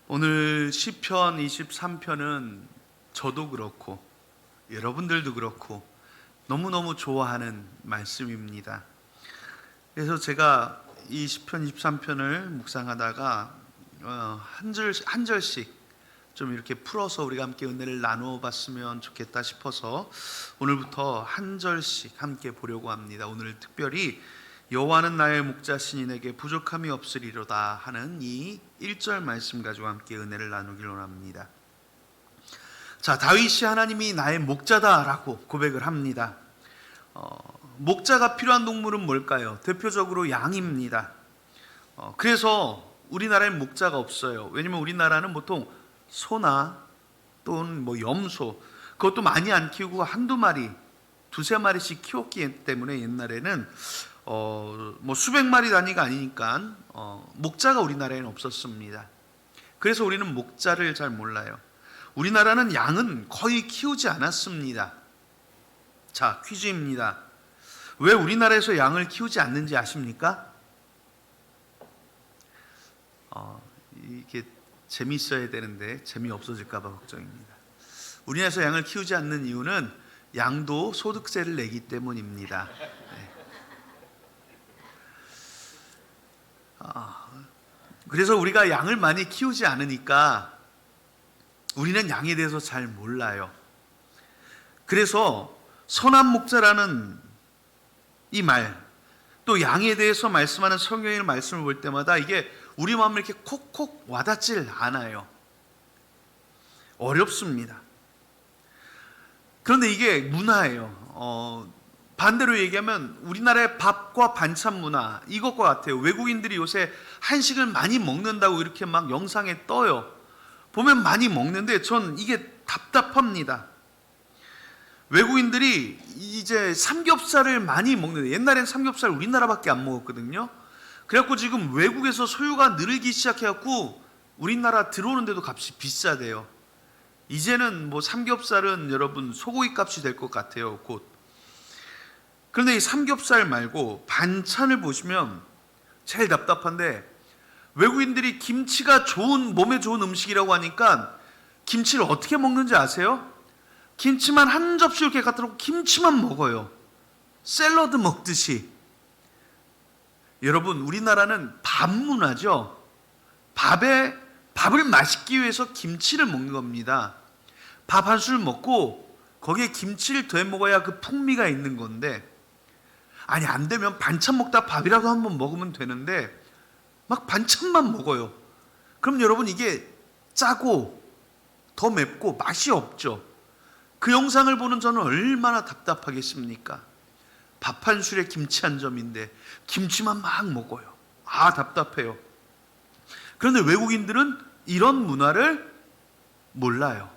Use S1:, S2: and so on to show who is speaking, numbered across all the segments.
S1: 오늘 시편 23편은 저도 그렇고 여러분들도 그렇고 너무너무 좋아하는 말씀입니다. 그래서 제가 이 시편 23편을 묵상하다가 한 절씩 좀 이렇게 풀어서 우리가 함께 은혜를 나누어 봤으면 좋겠다 싶어서 오늘부터 한 절씩 함께 보려고 합니다. 오늘 특별히 여호와는 나의 목자시니 내게 부족함이 없으리로다 하는 이 1절 말씀 가지고 함께 은혜를 나누기를 원합니다. 자, 다윗이 하나님이 나의 목자다라고 고백을 합니다. 목자가 필요한 동물은 뭘까요? 대표적으로 양입니다. 그래서 우리나라엔 목자가 없어요. 왜냐면 우리나라는 보통 소나 또는 염소, 그것도 많이 안 키우고 한두 마리, 두세 마리씩 키웠기 때문에 옛날에는 수백 마리 단위가 아니니까 목자가 우리나라에는 없었습니다. 그래서 우리는 목자를 잘 몰라요. 우리나라는 양은 거의 키우지 않았습니다. 자, 퀴즈입니다. 왜 우리나라에서 양을 키우지 않는지 아십니까? 이게 재미있어야 되는데 재미없어질까 봐 걱정입니다. 우리나라에서 양을 키우지 않는 이유는 양도 소득세를 내기 때문입니다. 그래서 우리가 양을 많이 키우지 않으니까 우리는 양에 대해서 잘 몰라요. 그래서 선한 목자라는 이 말, 또 양에 대해서 말씀하는 성경의 말씀을 볼 때마다 이게 우리 마음에 이렇게 콕콕 와닿질 않아요. 어렵습니다. 그런데 이게 문화예요. 반대로 얘기하면 우리나라의 밥과 반찬 문화, 이것과 같아요. 외국인들이 요새 한식을 많이 먹는다고 이렇게 막 영상에 떠요. 보면 많이 먹는데 전 이게 답답합니다. 외국인들이 이제 삼겹살을 많이 먹는데, 옛날엔 삼겹살 우리나라밖에 안 먹었거든요. 그래갖고 지금 외국에서 소유가 늘기 시작해갖고 우리나라 들어오는데도 값이 비싸대요. 이제는 삼겹살은 여러분 소고기 값이 될 것 같아요, 곧. 그런데 이 삼겹살 말고 반찬을 보시면 제일 답답한데, 외국인들이 김치가 몸에 좋은 음식이라고 하니까 김치를 어떻게 먹는지 아세요? 김치만 한 접시 이렇게 갖다 놓고 김치만 먹어요. 샐러드 먹듯이. 여러분, 우리나라는 밥 문화죠. 밥을 맛있기 위해서 김치를 먹는 겁니다. 밥 한 술 먹고 거기에 김치를 더해 먹어야 그 풍미가 있는 건데, 아니 안 되면 반찬 먹다 밥이라도 한번 먹으면 되는데 막 반찬만 먹어요. 그럼 여러분 이게 짜고 더 맵고 맛이 없죠. 그 영상을 보는 저는 얼마나 답답하겠습니까? 밥 한 술에 김치 한 점인데 김치만 막 먹어요. 답답해요. 그런데 외국인들은 이런 문화를 몰라요.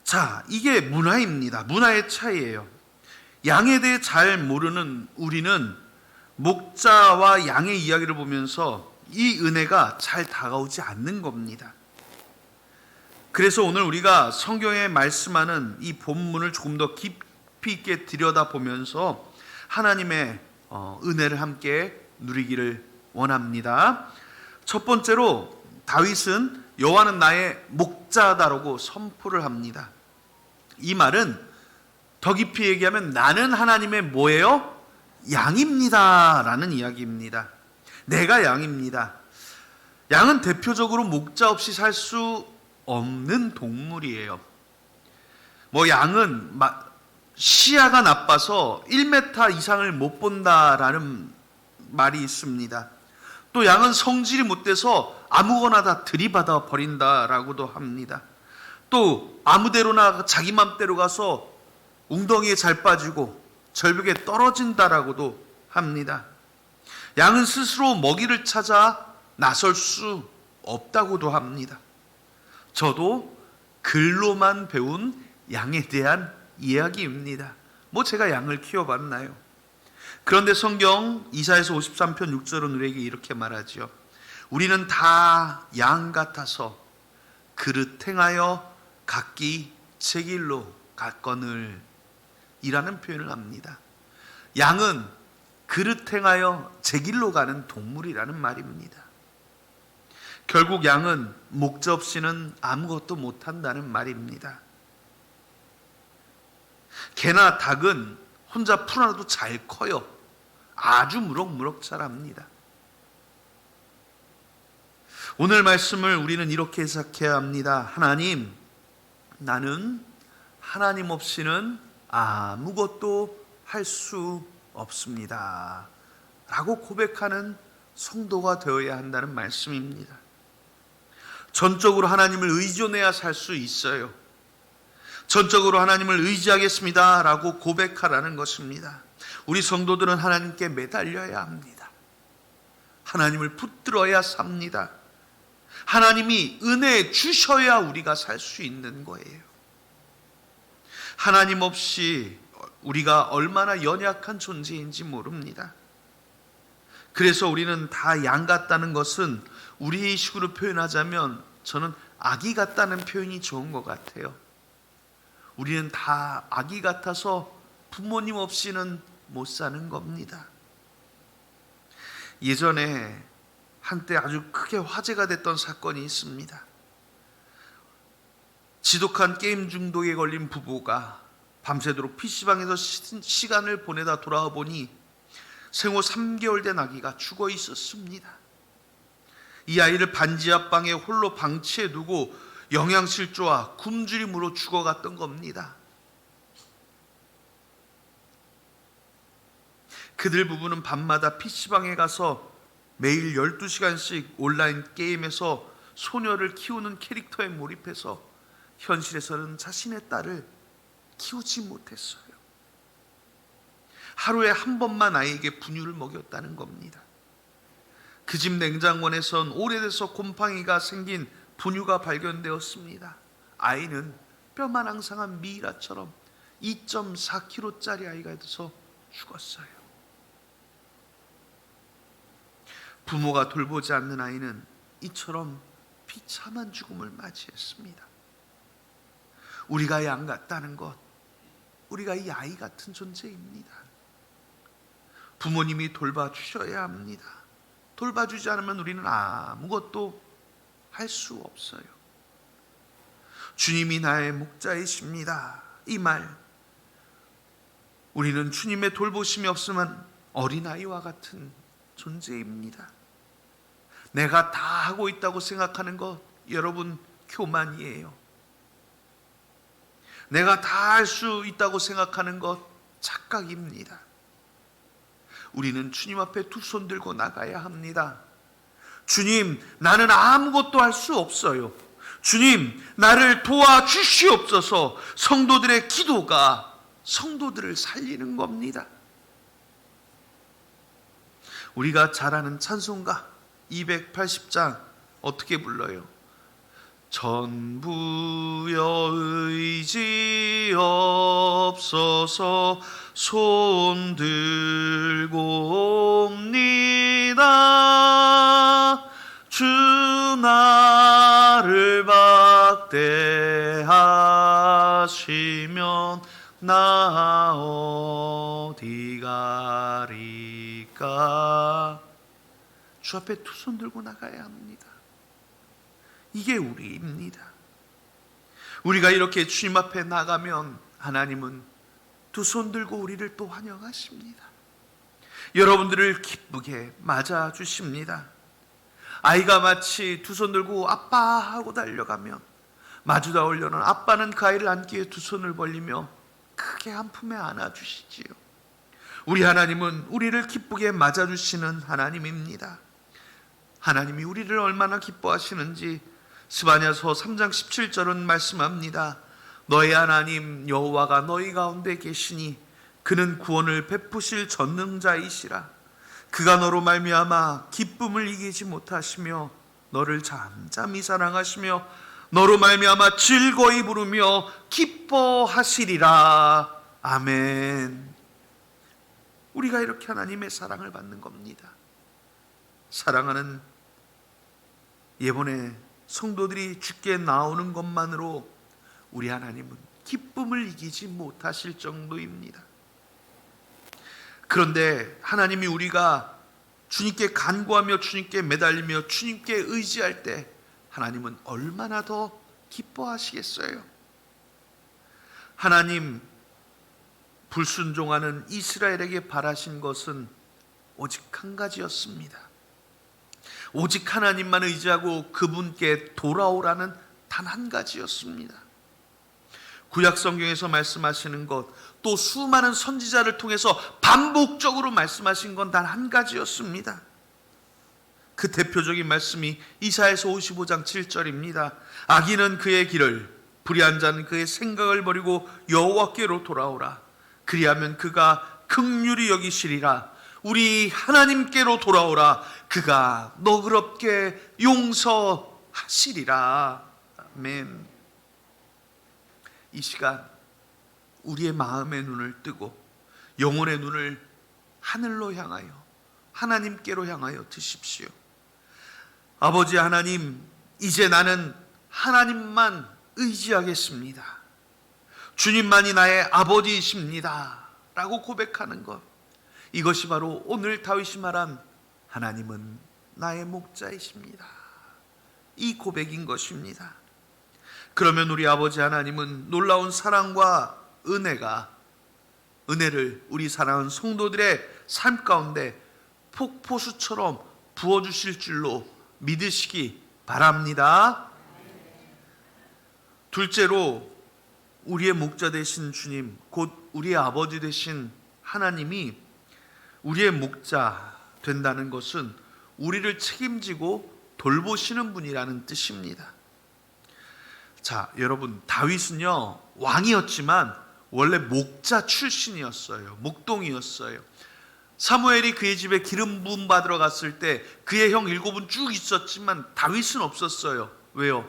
S1: 자, 이게 문화입니다. 문화의 차이예요. 양에 대해 잘 모르는 우리는 목자와 양의 이야기를 보면서 이 은혜가 잘 다가오지 않는 겁니다. 그래서 오늘 우리가 성경에 말씀하는 이 본문을 조금 더 깊이 있게 들여다보면서 하나님의 은혜를 함께 누리기를 원합니다. 첫 번째로 다윗은 여호와는 나의 목자다라고 선포를 합니다. 이 말은 더 깊이 얘기하면 나는 하나님의 뭐예요? 양입니다 라는 이야기입니다. 내가 양입니다. 양은 대표적으로 목자 없이 살 수 없는 동물이에요. 양은 시야가 나빠서 1m 이상을 못 본다라는 말이 있습니다. 또 양은 성질이 못돼서 아무거나 다 들이받아 버린다라고도 합니다. 또 아무데로나 자기 맘대로 가서 웅덩이에 잘 빠지고 절벽에 떨어진다라고도 합니다. 양은 스스로 먹이를 찾아 나설 수 없다고도 합니다. 저도 글로만 배운 양에 대한 이야기입니다. 제가 양을 키워봤나요? 그런데 성경 이사야서 53편 6절은 우리에게 이렇게 말하죠. 우리는 다 양 같아서 그릇 행하여 각기 제 길로 갔거늘 이라는 표현을 합니다. 양은 그릇 행하여 제 길로 가는 동물이라는 말입니다. 결국 양은 목자 없이는 아무것도 못한다는 말입니다. 개나 닭은 혼자 풀어놔도 잘 커요. 아주 무럭무럭 자랍니다. 오늘 말씀을 우리는 이렇게 해석해야 합니다. 하나님, 나는 하나님 없이는 아무것도 할 수 없습니다 라고 고백하는 성도가 되어야 한다는 말씀입니다. 전적으로 하나님을 의존해야 살 수 있어요. 전적으로 하나님을 의지하겠습니다 라고 고백하라는 것입니다. 우리 성도들은 하나님께 매달려야 합니다. 하나님을 붙들어야 삽니다. 하나님이 은혜 주셔야 우리가 살 수 있는 거예요. 하나님 없이 우리가 얼마나 연약한 존재인지 모릅니다. 그래서 우리는 다 양 같다는 것은 우리 식으로 표현하자면 저는 아기 같다는 표현이 좋은 것 같아요. 우리는 다 아기 같아서 부모님 없이는 못 사는 겁니다. 예전에 한때 아주 크게 화제가 됐던 사건이 있습니다. 지독한 게임 중독에 걸린 부부가 밤새도록 PC방에서 시간을 보내다 돌아와 보니 생후 3개월 된 아기가 죽어 있었습니다. 이 아이를 반지 앞방에 홀로 방치해 두고 영양실조와 굶주림으로 죽어갔던 겁니다. 그들 부부는 밤마다 PC방에 가서 매일 12시간씩 온라인 게임에서 소녀를 키우는 캐릭터에 몰입해서 현실에서는 자신의 딸을 키우지 못했어요. 하루에 한 번만 아이에게 분유를 먹였다는 겁니다. 그 집 냉장고에선 오래돼서 곰팡이가 생긴 분유가 발견되었습니다. 아이는 뼈만 앙상한 미이라처럼 2.4kg짜리 아이가 돼서 죽었어요. 부모가 돌보지 않는 아이는 이처럼 비참한 죽음을 맞이했습니다. 우리가 양 같다는 것, 우리가 이 아이 같은 존재입니다. 부모님이 돌봐주셔야 합니다. 돌봐주지 않으면 우리는 아무것도 할 수 없어요. 주님이 나의 목자이십니다. 이 말, 우리는 주님의 돌보심이 없으면 어린아이와 같은 존재입니다. 내가 다 하고 있다고 생각하는 것, 여러분, 교만이에요. 내가 다 할 수 있다고 생각하는 것, 착각입니다. 우리는 주님 앞에 두 손 들고 나가야 합니다. 주님, 나는 아무것도 할 수 없어요. 주님, 나를 도와주시옵소서. 성도들의 기도가 성도들을 살리는 겁니다. 우리가 잘 아는 찬송가 280장 어떻게 불러요? 전부여 의지 없어서 손 들고 옵니다. 주 나를 박대하시면 나 어디 가리까. 주 앞에 두 손 들고 나가야 합니다. 이게 우리입니다. 우리가 이렇게 주님 앞에 나가면 하나님은 두 손 들고 우리를 또 환영하십니다. 여러분들을 기쁘게 맞아주십니다. 아이가 마치 두 손 들고 아빠 하고 달려가면 마주 닿으려는 아빠는 그 아이를 안기 위해 두 손을 벌리며 크게 한 품에 안아주시지요. 우리 하나님은 우리를 기쁘게 맞아주시는 하나님입니다. 하나님이 우리를 얼마나 기뻐하시는지 스바냐서 3장 17절은 말씀합니다. 너희 하나님 여호와가 너희 가운데 계시니 그는 구원을 베푸실 전능자이시라. 그가 너로 말미암아 기쁨을 이기지 못하시며 너를 잠잠히 사랑하시며 너로 말미암아 즐거이 부르며 기뻐하시리라. 아멘. 우리가 이렇게 하나님의 사랑을 받는 겁니다. 사랑하는 이번에 성도들이 주께 나오는 것만으로 우리 하나님은 기쁨을 이기지 못하실 정도입니다. 그런데 하나님이 우리가 주님께 간구하며 주님께 매달리며 주님께 의지할 때 하나님은 얼마나 더 기뻐하시겠어요? 하나님 불순종하는 이스라엘에게 바라신 것은 오직 한 가지였습니다. 오직 하나님만 의지하고 그분께 돌아오라는 단 한 가지였습니다. 구약 성경에서 말씀하시는 것, 또 수많은 선지자를 통해서 반복적으로 말씀하신 건 단 한 가지였습니다. 그 대표적인 말씀이 이사야서 55장 7절입니다. 악인은 그의 길을, 불의한 자는 그의 생각을 버리고 여호와께로 돌아오라. 그리하면 그가 긍휼히 여기시리라. 우리 하나님께로 돌아오라. 그가 너그럽게 용서하시리라. 아멘. 이 시간 우리의 마음의 눈을 뜨고 영혼의 눈을 하늘로 향하여 하나님께로 향하여 드십시오. 아버지 하나님, 이제 나는 하나님만 의지하겠습니다. 주님만이 나의 아버지이십니다 라고 고백하는 것, 이것이 바로 오늘 다윗이 말한 하나님은 나의 목자이십니다, 이 고백인 것입니다. 그러면 우리 아버지 하나님은 놀라운 사랑과 은혜를 우리 사랑하는 성도들의 삶 가운데 폭포수처럼 부어주실 줄로 믿으시기 바랍니다. 둘째로, 우리의 목자 되신 주님, 곧 우리의 아버지 되신 하나님이 우리의 목자 된다는 것은 우리를 책임지고 돌보시는 분이라는 뜻입니다. 자, 여러분, 다윗은요 왕이었지만 원래 목자 출신이었어요. 목동이었어요. 사무엘이 그의 집에 기름 부음 받으러 갔을 때 그의 형 7은 쭉 있었지만 다윗은 없었어요. 왜요?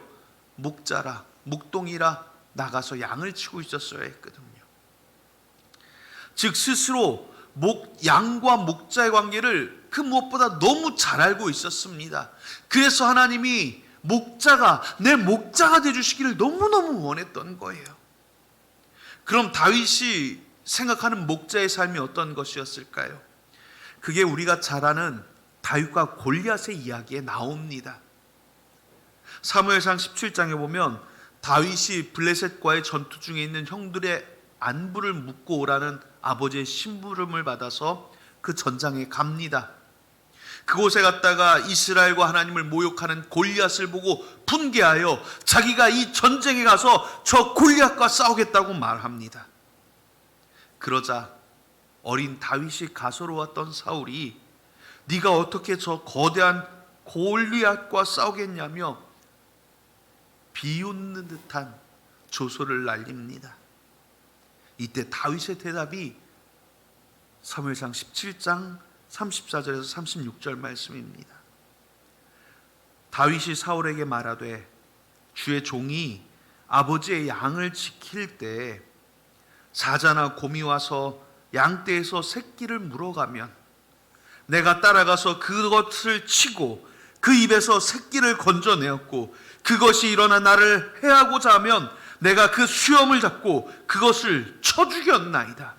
S1: 목자라, 목동이라 나가서 양을 치고 있었어야 했거든요. 즉 스스로 양과 목자의 관계를 그 무엇보다 너무 잘 알고 있었습니다. 그래서 하나님이 내 목자가 되어주시기를 너무너무 원했던 거예요. 그럼 다윗이 생각하는 목자의 삶이 어떤 것이었을까요? 그게 우리가 잘 아는 다윗과 골리앗의 이야기에 나옵니다. 사무엘상 17장에 보면 다윗이 블레셋과의 전투 중에 있는 형들의 안부를 묻고 오라는 아버지의 심부름을 받아서 그 전장에 갑니다. 그곳에 갔다가 이스라엘과 하나님을 모욕하는 골리앗을 보고 분개하여 자기가 이 전쟁에 가서 저 골리앗과 싸우겠다고 말합니다. 그러자 어린 다윗이 가소로웠던 사울이 네가 어떻게 저 거대한 골리앗과 싸우겠냐며 비웃는 듯한 조소를 날립니다. 이때 다윗의 대답이 사무엘상 17장 34절에서 36절 말씀입니다. 다윗이 사울에게 말하되 주의 종이 아버지의 양을 지킬 때 사자나 곰이 와서 양떼에서 새끼를 물어가면 내가 따라가서 그것을 치고 그 입에서 새끼를 건져내었고 그것이 일어나 나를 해하고자 하면 내가 그 수염을 잡고 그것을 쳐 죽였나이다.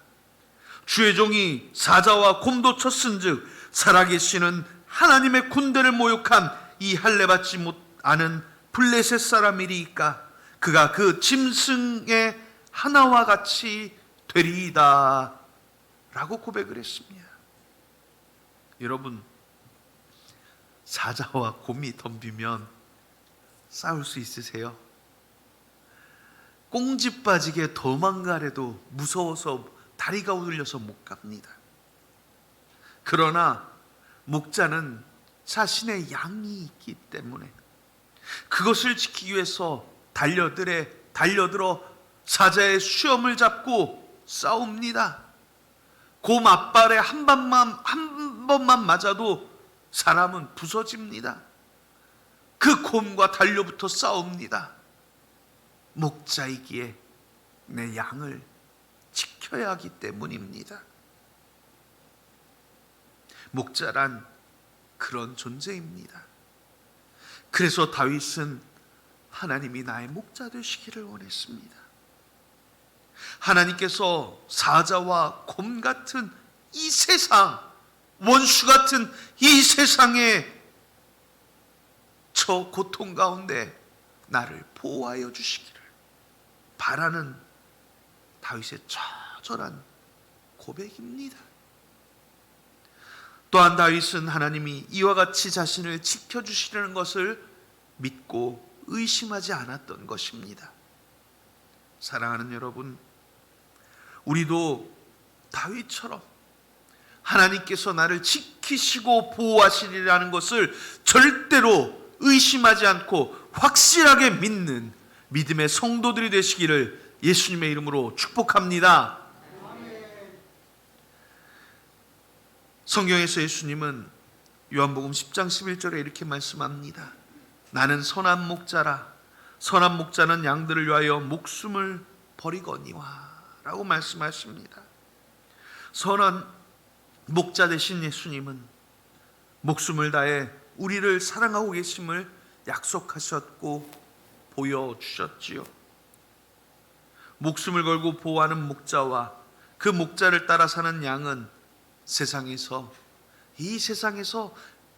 S1: 주의 종이 사자와 곰도 쳤은즉 살아계시는 하나님의 군대를 모욕한 이 할례받지 못하는 블레셋 사람이리이까 그가 그 짐승의 하나와 같이 되리이다 라고 고백을 했습니다. 여러분, 사자와 곰이 덤비면 싸울 수 있으세요? 꽁지 빠지게 도망가래도 무서워서 다리가 우들려서 못 갑니다. 그러나 목자는 자신의 양이 있기 때문에 그것을 지키기 위해서 달려들어 사자의 수염을 잡고 싸웁니다. 곰 앞발에 한 번만 맞아도 사람은 부서집니다. 그 곰과 달려붙어 싸웁니다. 목자이기에 내 양을 지켜야 하기 때문입니다. 목자란 그런 존재입니다. 그래서 다윗은 하나님이 나의 목자 되시기를 원했습니다. 하나님께서 사자와 곰 같은 이 세상, 원수 같은 이 세상의 저 고통 가운데 나를 보호하여 주시기를 바라는 다윗의 처절한 고백입니다. 또한 다윗은 하나님이 이와 같이 자신을 지켜주시려는 것을 믿고 의심하지 않았던 것입니다. 사랑하는 여러분, 우리도 다윗처럼 하나님께서 나를 지키시고 보호하시리라는 것을 절대로 의심하지 않고 확실하게 믿는 믿음의 성도들이 되시기를 예수님의 이름으로 축복합니다. 성경에서 예수님은 요한복음 10장 11절에 이렇게 말씀합니다. 나는 선한 목자라. 선한 목자는 양들을 위하여 목숨을 버리거니와 라고 말씀하십니다. 선한 목자 되신 예수님은 목숨을 다해 우리를 사랑하고 계심을 약속하셨고 보여주셨지요. 목숨을 걸고 보호하는 목자와 그 목자를 따라 사는 양은 이 세상에서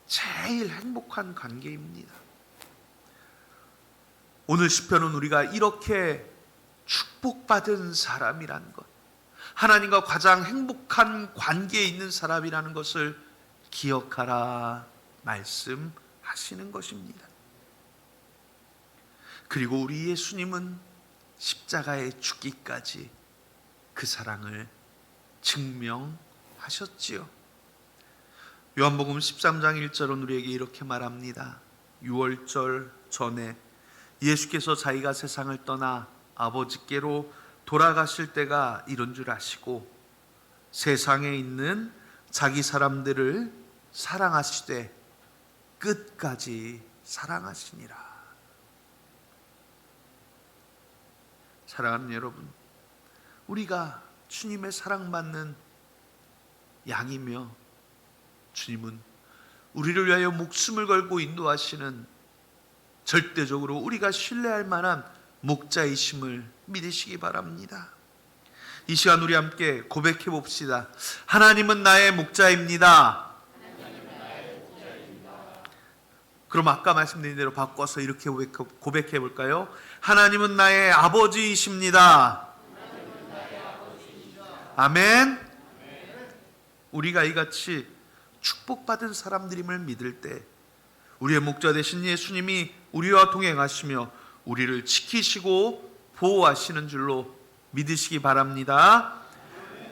S1: 제일 행복한 관계입니다. 오늘 시편은 우리가 이렇게 축복받은 사람이라는 것, 하나님과 가장 행복한 관계에 있는 사람이라는 것을 기억하라 말씀하시는 것입니다. 그리고 우리 예수님은 십자가에 죽기까지 그 사랑을 증명하셨지요. 요한복음 13장 1절은 우리에게 이렇게 말합니다. 유월절 전에 예수께서 자기가 세상을 떠나 아버지께로 돌아가실 때가 이런 줄 아시고 세상에 있는 자기 사람들을 사랑하시되 끝까지 사랑하시니라. 사랑하는 여러분, 우리가 주님의 사랑받는 양이며 주님은 우리를 위하여 목숨을 걸고 인도하시는 절대적으로 우리가 신뢰할 만한 목자이심을 믿으시기 바랍니다. 이 시간 우리 함께 고백해 봅시다. 하나님은 나의 목자입니다. 그럼 아까 말씀드린 대로 바꿔서 이렇게 고백해 볼까요? 하나님은 나의 아버지이십니다. 아멘. 우리가 이같이 축복받은 사람들임을 믿을 때 우리의 목자 되신 예수님이 우리와 동행하시며 우리를 지키시고 보호하시는 줄로 믿으시기 바랍니다.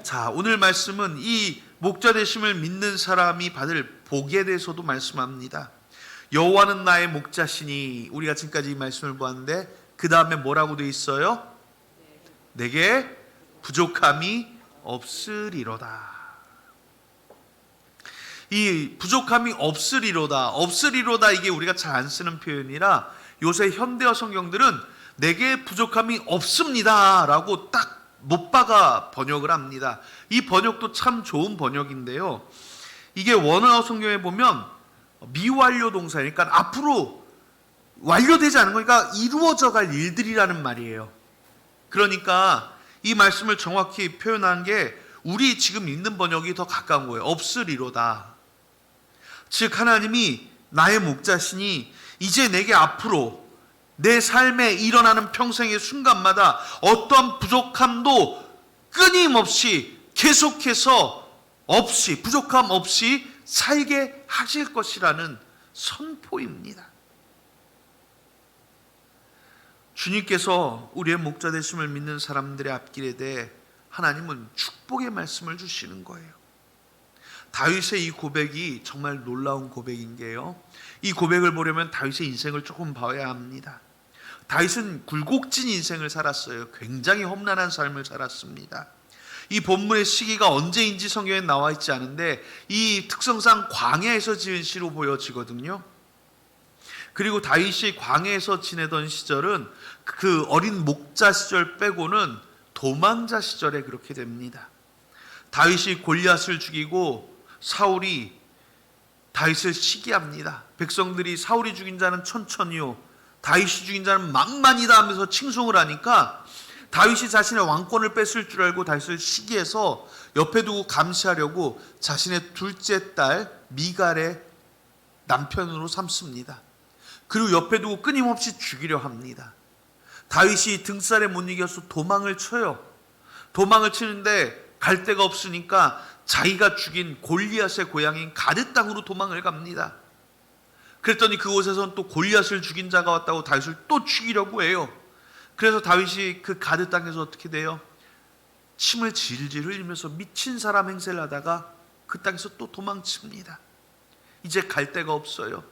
S1: 자, 오늘 말씀은 이 목자 되심을 믿는 사람이 받을 복에 대해서도 말씀합니다. 여호와는 나의 목자시니, 우리가 지금까지 이 말씀을 보았는데 그 다음에 뭐라고 되어 있어요? 내게 부족함이 없으리로다. 이 부족함이 없으리로다 이게 우리가 잘 안 쓰는 표현이라 요새 현대어 성경들은 내게 부족함이 없습니다 라고 딱 못 박아 번역을 합니다. 이 번역도 참 좋은 번역인데요, 이게 원어어 성경에 보면 미완료 동사, 그러니까 앞으로 완료되지 않은 거니까 이루어져 갈 일들이라는 말이에요. 그러니까 이 말씀을 정확히 표현한 게 우리 지금 읽는 번역이 더 가까운 거예요. 없으리로다. 즉 하나님이 나의 목자시니 이제 내게 앞으로 내 삶에 일어나는 평생의 순간마다 어떠한 부족함도 끊임없이 계속해서 부족함 없이 살게 하실 것이라는 선포입니다. 주님께서 우리의 목자 되심을 믿는 사람들의 앞길에 대해 하나님은 축복의 말씀을 주시는 거예요. 다윗의 이 고백이 정말 놀라운 고백인 게요, 이 고백을 보려면 다윗의 인생을 조금 봐야 합니다. 다윗은 굴곡진 인생을 살았어요. 굉장히 험난한 삶을 살았습니다. 이 본문의 시기가 언제인지 성경에 나와 있지 않은데 이 특성상 광야에서 지은 시로 보여지거든요. 그리고 다윗이 광야에서 지내던 시절은 그 어린 목자 시절 빼고는 도망자 시절에 그렇게 됩니다. 다윗이 골리앗을 죽이고 사울이 다윗을 시기합니다. 백성들이 사울이 죽인 자는 천천히요, 다윗이 죽인 자는 만만이다 하면서 칭송을 하니까 다윗이 자신의 왕권을 뺏을 줄 알고 다윗을 시기해서 옆에 두고 감시하려고 자신의 둘째 딸 미갈의 남편으로 삼습니다. 그리고 옆에 두고 끊임없이 죽이려 합니다. 다윗이 등살에 못 이겨서 도망을 쳐요. 도망을 치는데 갈 데가 없으니까 자기가 죽인 골리앗의 고향인 가드 땅으로 도망을 갑니다. 그랬더니 그곳에선 또 골리앗을 죽인 자가 왔다고 다윗을 또 죽이려고 해요. 그래서 다윗이 그 가드 땅에서 어떻게 돼요? 침을 질질 흘리면서 미친 사람 행세를 하다가 그 땅에서 또 도망칩니다. 이제 갈 데가 없어요.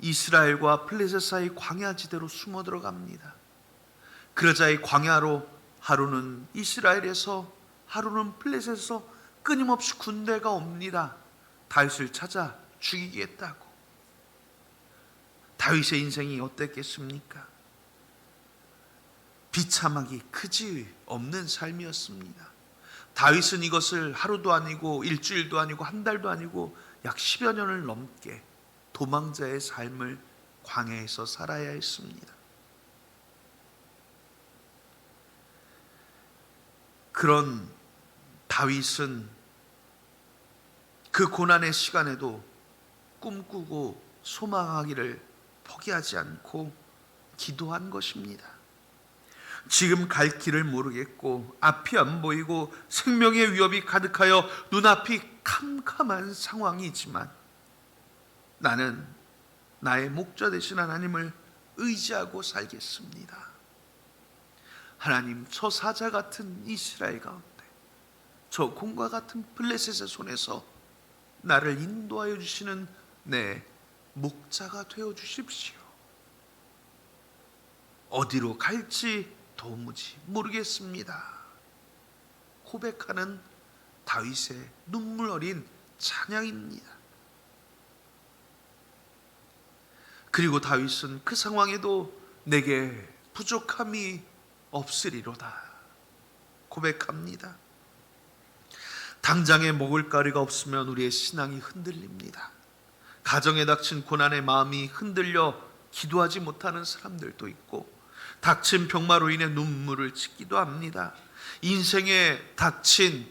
S1: 이스라엘과 블레셋 사이 광야지대로 숨어 들어갑니다. 그러자 이 광야로 하루는 이스라엘에서 하루는 블레셋에서 끊임없이 군대가 옵니다. 다윗을 찾아 죽이겠다고. 다윗의 인생이 어땠겠습니까? 비참하기 그지 없는 삶이었습니다. 다윗은 이것을 하루도 아니고 일주일도 아니고 한 달도 아니고 약 10여 년을 넘게 도망자의 삶을 광야에서 살아야 했습니다. 그런 다윗은 그 고난의 시간에도 꿈꾸고 소망하기를 포기하지 않고 기도한 것입니다. 지금 갈 길을 모르겠고 앞이 안 보이고 생명의 위협이 가득하여 눈앞이 캄캄한 상황이지만 나는 나의 목자 되신 하나님을 의지하고 살겠습니다. 하나님, 저 사자 같은 이스라엘 가운데 저 곰과 같은 블레셋의 손에서 나를 인도하여 주시는 내 목자가 되어 주십시오. 어디로 갈지 도무지 모르겠습니다. 고백하는 다윗의 눈물 어린 찬양입니다. 그리고 다윗은 그 상황에도 내게 부족함이 없으리로다 고백합니다. 당장에 먹을 거리가 없으면 우리의 신앙이 흔들립니다. 가정에 닥친 고난의 마음이 흔들려 기도하지 못하는 사람들도 있고 닥친 병마로 인해 눈물을 짓기도 합니다. 인생에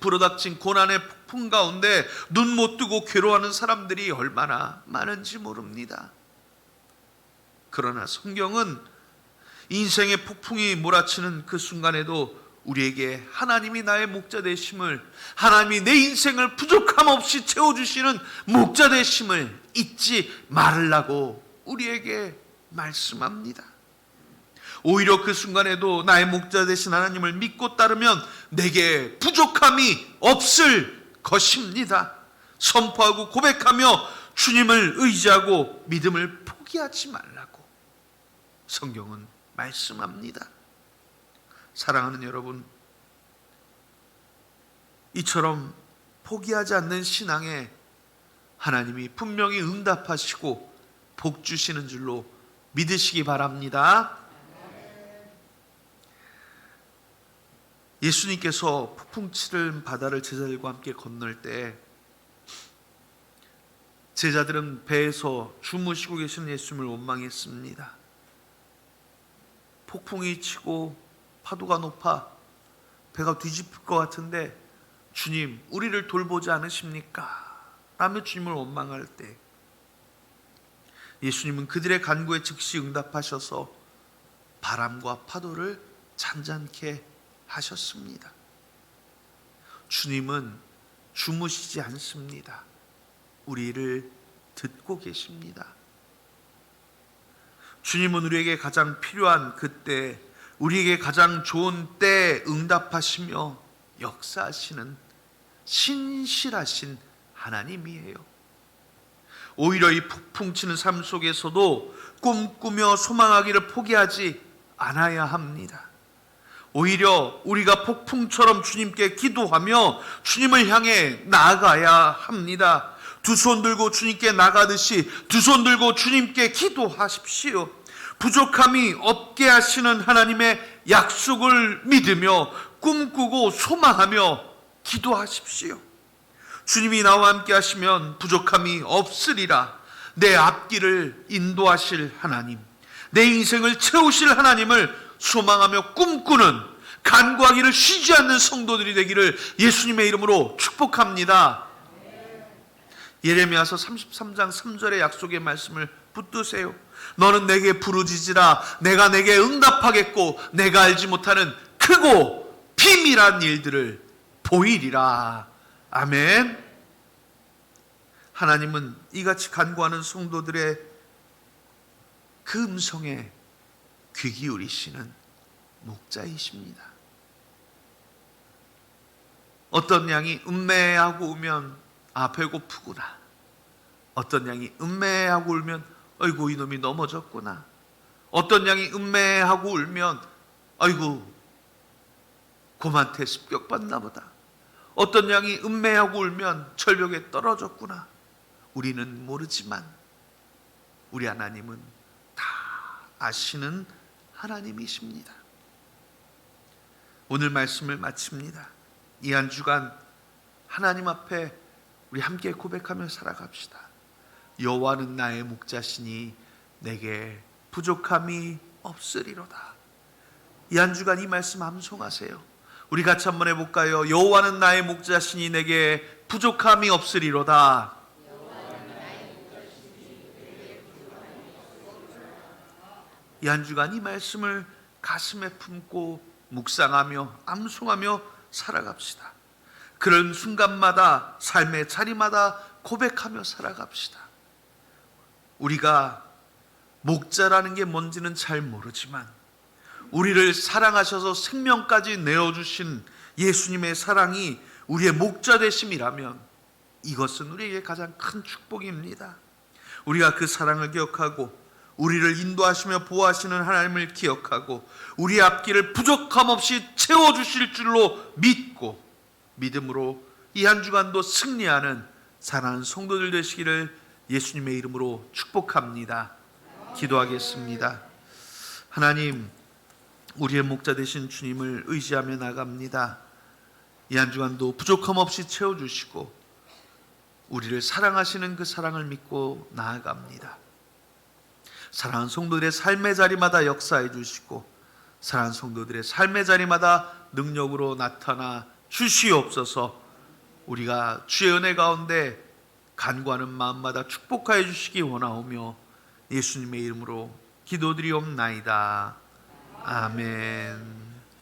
S1: 불어닥친 고난의 폭풍 가운데 눈 못 뜨고 괴로워하는 사람들이 얼마나 많은지 모릅니다. 그러나 성경은 인생의 폭풍이 몰아치는 그 순간에도 우리에게 하나님이 나의 목자 되심을, 하나님이 내 인생을 부족함 없이 채워주시는 목자 되심을 잊지 말라고 우리에게 말씀합니다. 오히려 그 순간에도 나의 목자 되신 하나님을 믿고 따르면 내게 부족함이 없을 것입니다. 선포하고 고백하며 주님을 의지하고 믿음을 포기하지 말라고 성경은 말씀합니다. 사랑하는 여러분, 이처럼 포기하지 않는 신앙에 하나님이 분명히 응답하시고 복 주시는 줄로 믿으시기 바랍니다. 예수님께서 폭풍 치는 바다를 제자들과 함께 건널 때 제자들은 배에서 주무시고 계시는 예수님을 원망했습니다. 폭풍이 치고 파도가 높아 배가 뒤집힐 것 같은데 주님, 우리를 돌보지 않으십니까? 라며 주님을 원망할 때 예수님은 그들의 간구에 즉시 응답하셔서 바람과 파도를 잔잔케 하셨습니다. 주님은 주무시지 않습니다. 우리를 듣고 계십니다. 주님은 우리에게 가장 필요한 그때, 우리에게 가장 좋은 때에 응답하시며 역사하시는 신실하신 하나님이에요. 오히려 이 폭풍 치는 삶 속에서도 꿈꾸며 소망하기를 포기하지 않아야 합니다. 오히려 우리가 폭풍처럼 주님께 기도하며 주님을 향해 나아가야 합니다. 두 손 들고 주님께 나가듯이 두 손 들고 주님께 기도하십시오. 부족함이 없게 하시는 하나님의 약속을 믿으며 꿈꾸고 소망하며 기도하십시오. 주님이 나와 함께 하시면 부족함이 없으리라. 내 앞길을 인도하실 하나님, 내 인생을 채우실 하나님을 소망하며 꿈꾸는, 간구하기를 쉬지 않는 성도들이 되기를 예수님의 이름으로 축복합니다. 예레미야서 33장 3절의 약속의 말씀을 붙드세요. 너는 내게 부르짖으라. 내가 내게 응답하겠고 내가 알지 못하는 크고 비밀한 일들을 보이리라. 아멘. 하나님은 이같이 간구하는 성도들의 그 음성에 귀 기울이시는 목자이십니다. 어떤 양이 음매하고 울면 배고프구나. 어떤 양이 음매하고 울면 아이고 이놈이 넘어졌구나. 어떤 양이 음매하고 울면 아이고 곰한테 습격받나 보다. 어떤 양이 음매하고 울면 절벽에 떨어졌구나. 우리는 모르지만 우리 하나님은 다 아시는 하나님이십니다. 오늘 말씀을 마칩니다. 이 한 주간 하나님 앞에 우리 함께 고백하며 살아갑시다. 여호와는 나의 목자시니 내게 부족함이 없으리로다. 이 한 주간 이 말씀 암송하세요. 우리 같이 한번 해볼까요? 여호와는 나의 목자시니 내게 부족함이 없으리로다. 이 한 주간 이 말씀을 가슴에 품고 묵상하며 암송하며 살아갑시다. 그런 순간마다 삶의 자리마다 고백하며 살아갑시다. 우리가 목자라는 게 뭔지는 잘 모르지만 우리를 사랑하셔서 생명까지 내어주신 예수님의 사랑이 우리의 목자 되심이라면 이것은 우리에게 가장 큰 축복입니다. 우리가 그 사랑을 기억하고 우리를 인도하시며 보호하시는 하나님을 기억하고 우리의 앞길을 부족함 없이 채워주실 줄로 믿고 믿음으로 이 한 주간도 승리하는 사랑하는 성도들 되시기를 예수님의 이름으로 축복합니다. 기도하겠습니다. 하나님, 우리의 목자 되신 주님을 의지하며 나갑니다. 이 한 주간도 부족함 없이 채워주시고 우리를 사랑하시는 그 사랑을 믿고 나아갑니다. 사랑하는 성도들의 삶의 자리마다 역사해 주시고 사랑하는 성도들의 삶의 자리마다 능력으로 나타나 주시옵소서. 우리가 주의 은혜 가운데 간구하는 마음마다 축복하여 주시기 원하오며 예수님의 이름으로 기도드리옵나이다. 아멘.